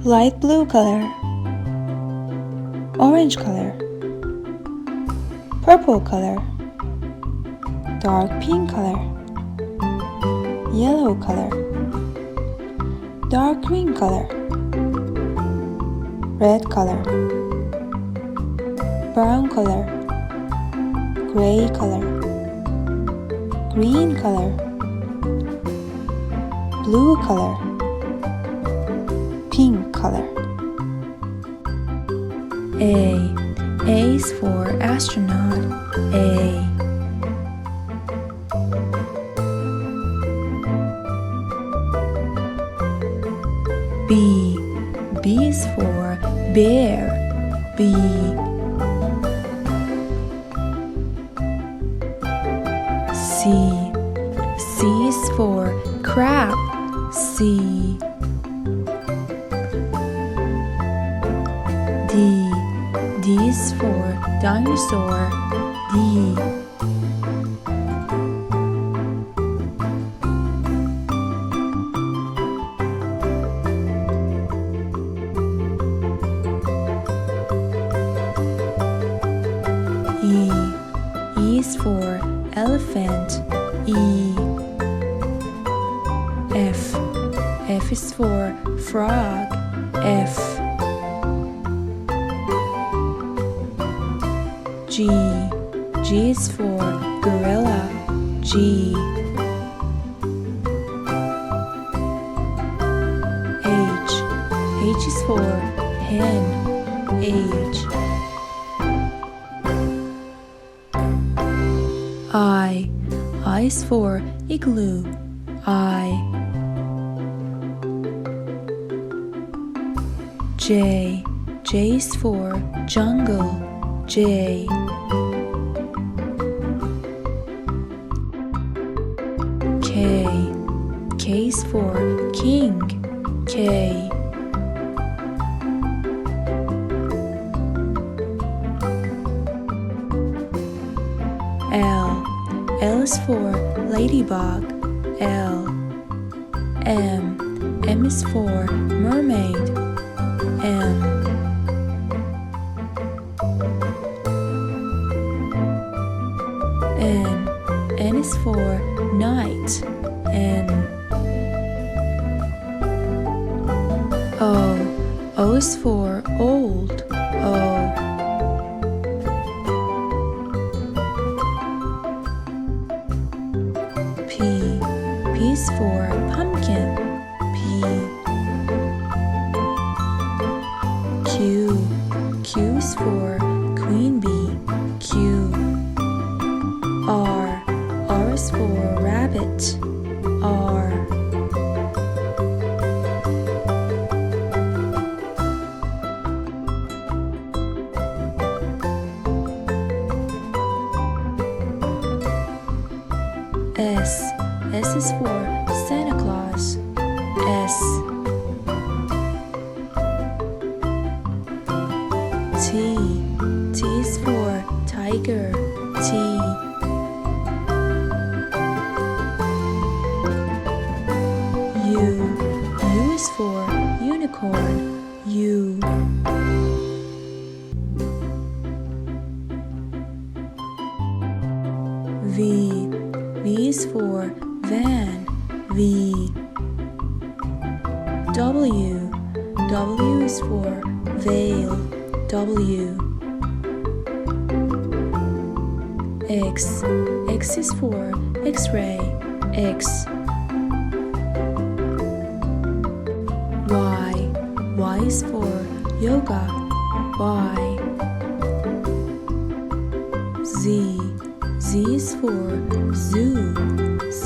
light blue color, orange color, purple color, dark pink color, yellow color, dark green color, red color, brown color, gray color, green color, blue color, pink color. A is for astronaut. A. B is for bear. B. C is for crab. C. D is for dinosaur. D. E is for elephant. E. F is for frog. F. G is for gorilla. G. H is for hen. H. I is for igloo. I. J is for jungle. J. K is for king. K. L is for ladybug. L. M is for mermaid. M. N is for night. N. O is for old. O. P is for pumpkin. P. Q is for queen bee. Q. R is for rabbit. R. S is for Santa Claus. S. T is for tiger. T. U is for unicorn. U. V is for van. V. W is for veil. W. X is for X-ray. X. Y is for yoga. Y. Z is for zoo. Z.